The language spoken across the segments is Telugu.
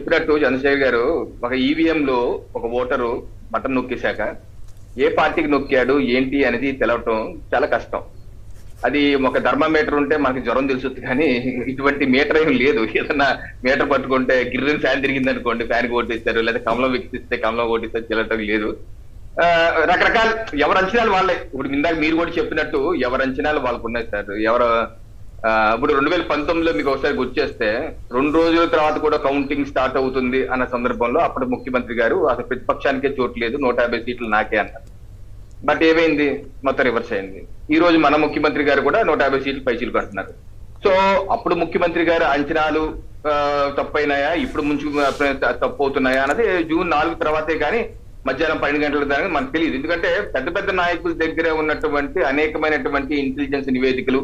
చెప్పినట్టు చంద్రశేఖర్ గారు, ఒక ఈవీఎం లో ఒక ఓటరు బటన్ నొక్కేశాక ఏ పార్టీకి నొక్కాడు ఏంటి అనేది తెలవటం చాలా కష్టం. అది ఒక థర్మామీటర్ ఉంటే మనకి జ్వరం తెలుస్తుంది, కానీ ఇటువంటి మీటర్ ఏం లేదు. ఏదన్నా మీటర్ పట్టుకుంటే గిర్రని ఫ్యాన్ తిరిగింది అనుకోండి, ఫ్యాన్ ఓటిస్తారు, లేదా కమలం వ్యక్తిస్తే కమలం ఓటిస్తారు, చెల్లటం లేదు. రకరకాల ఎవరు అంచనాలు వాళ్ళే. ఇప్పుడు ఇందాక మీరు కూడా చెప్పినట్టు ఎవరు అంచనాలు వాళ్ళకు ఉన్నాయి సార్. ఇప్పుడు 2019లో మీకు ఒకసారి గుర్తు చేస్తే 2 రోజుల తర్వాత కూడా కౌంటింగ్ స్టార్ట్ అవుతుంది అన్న సందర్భంలో అప్పుడు ముఖ్యమంత్రి గారు అసలు ప్రతిపక్షానికే చోటు లేదు, 150 సీట్లు నాకే అన్నారు. బట్ ఏమైంది, మొత్తం రివర్స్ అయింది. ఈ రోజు మన ముఖ్యమంత్రి గారు కూడా 150 సీట్లు పైచీలు కడుతున్నారు. సో అప్పుడు ముఖ్యమంత్రి గారు అంచనాలు తప్పైనాయా, ఇప్పుడు ముంచు తప్పు అవుతున్నాయా అన్నది జూన్ 4 తర్వాతే కానీ మధ్యాహ్నం 12 గంటల దాకా మనకు తెలియదు. ఎందుకంటే పెద్ద పెద్ద నాయకుల దగ్గర ఉన్నటువంటి అనేకమైనటువంటి ఇంటెలిజెన్స్ నివేదికలు,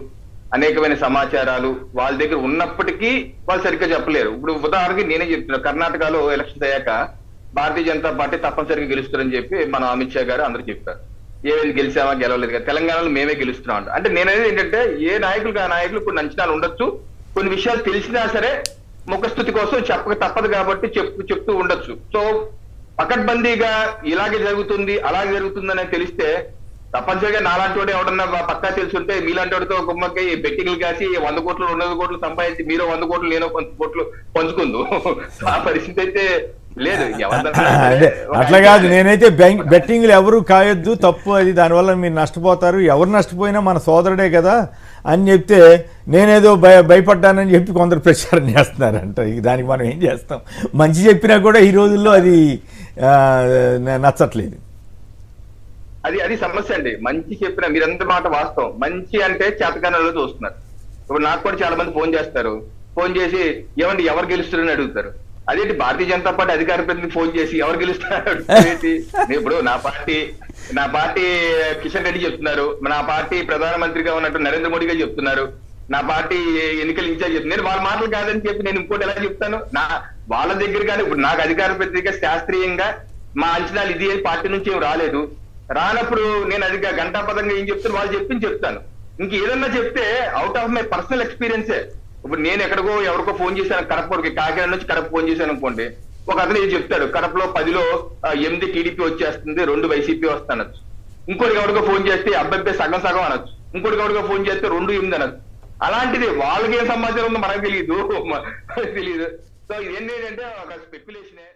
అనేకమైన సమాచారాలు వాళ్ళ దగ్గర ఉన్నప్పటికీ వాళ్ళు సరిగ్గా చెప్పలేరు. ఇప్పుడు ఉదాహరణకి నేనే చెప్తున్నా, కర్ణాటకలో ఎలక్షన్స్ అయ్యాక భారతీయ జనతా పార్టీ తప్పనిసరిగా గెలుస్తారని చెప్పి మన అమిత్ షా గారు అందరూ చెప్పారు. ఏమైంది, గెలిచామా గెలవలేదు కదా, తెలంగాణలో మేమే గెలుస్తున్నాం అంటే నేననేది ఏంటంటే ఏ నాయకులు ఆ నాయకులు కొన్ని అంచనాలు ఉండొచ్చు, కొన్ని విషయాలు తెలిసినా సరే ముఖస్థుతి కోసం చెప్పక తప్పదు కాబట్టి చెప్తూ ఉండొచ్చు. సో పకడ్బందీగా ఇలాగే జరుగుతుంది అలాగే జరుగుతుంది అనేది తెలిస్తే తప్పనిసరిగా నాలాంటి వాడు ఎవడన్నా పక్కా తెలుసుంటే మీలాంటి వాడితో గుమ్మకి బెట్టింగ్లు కాసి 100 కోట్లు 200 కోట్లు సంపాదించి మీరు 100 కోట్లు నేను 100 కోట్లు పంచుకుందు ఆ పరిస్థితి అయితే లేదు. అట్లా కాదు, నేనైతే బెట్టింగ్లు ఎవరు కాయొద్దు, తప్పు అది, దానివల్ల మీరు నష్టపోతారు, ఎవరు నష్టపోయినా మన సోదరుడే కదా అని చెప్తే నేనేదో భయపడ్డానని చెప్పి కొందరు ప్రచారం చేస్తున్నారంట. దానికి మనం ఏం చేస్తాం, మంచి చెప్పినా కూడా ఈ రోజుల్లో అది నచ్చట్లేదు. అది సమస్య అండి. మంచి చెప్పిన మీరంత మాట వాస్తవం. మంచి అంటే చేతకానంలో చూస్తున్నారు. ఇప్పుడు నాకు కూడా చాలా మంది ఫోన్ చేస్తారు, ఫోన్ చేసి ఏమండి ఎవరు గెలుస్తారని అడుగుతారు. అదేంటి భారతీయ జనతా పార్టీ అధికార ప్రతినిధి ఫోన్ చేసి ఎవరు గెలుస్తారు ఏంటి? ఇప్పుడు నా పార్టీ కిషన్ రెడ్డి చెప్తున్నారు, నా పార్టీ ప్రధానమంత్రిగా ఉన్నట్టు నరేంద్ర మోడీ గారు చెప్తున్నారు, నా పార్టీ ఎన్నికల ఇన్ఛార్జ్ చెప్తున్నారు. నేను వాళ్ళ మాటలు కాదని చెప్పి నేను ఇంకోటి ఎలా చెప్తాను? వాళ్ళ దగ్గర కానీ ఇప్పుడు నాకు అధికార ప్రతినిధిగా శాస్త్రీయంగా మా అంచనాలు ఇది పార్టీ నుంచి ఏం రాలేదు. రానప్పుడు నేను అది గంటాపదంగా ఏం చెప్తాను వాళ్ళు చెప్తాను. ఇంకేదన్నా చెప్తే అవుట్ ఆఫ్ మై పర్సనల్ ఎక్స్పీరియన్సే. ఇప్పుడు నేను ఎక్కడికో ఎవరికో ఫోన్ చేశాను, కడపకి కాకినాడ నుంచి కడప ఫోన్ చేశాను అనుకోండి, ఒక అతను ఏం చెప్తాడు, కడపలో 10లో 8 టీడీపీ వచ్చేస్తుంది, 2 వైసీపీ వస్తానొచ్చు. ఇంకోటి ఎవరికో ఫోన్ చేస్తే అబ్బాయి సగం అనొచ్చు, ఇంకోటి ఎవరికో ఫోన్ చేస్తే 2 8 అనొచ్చు. అలాంటిది వాళ్ళకి ఏం సమాచారం ఉందో మనకు తెలియదు. సో ఇదేంటంటే ఒక స్పెక్యులేషనే.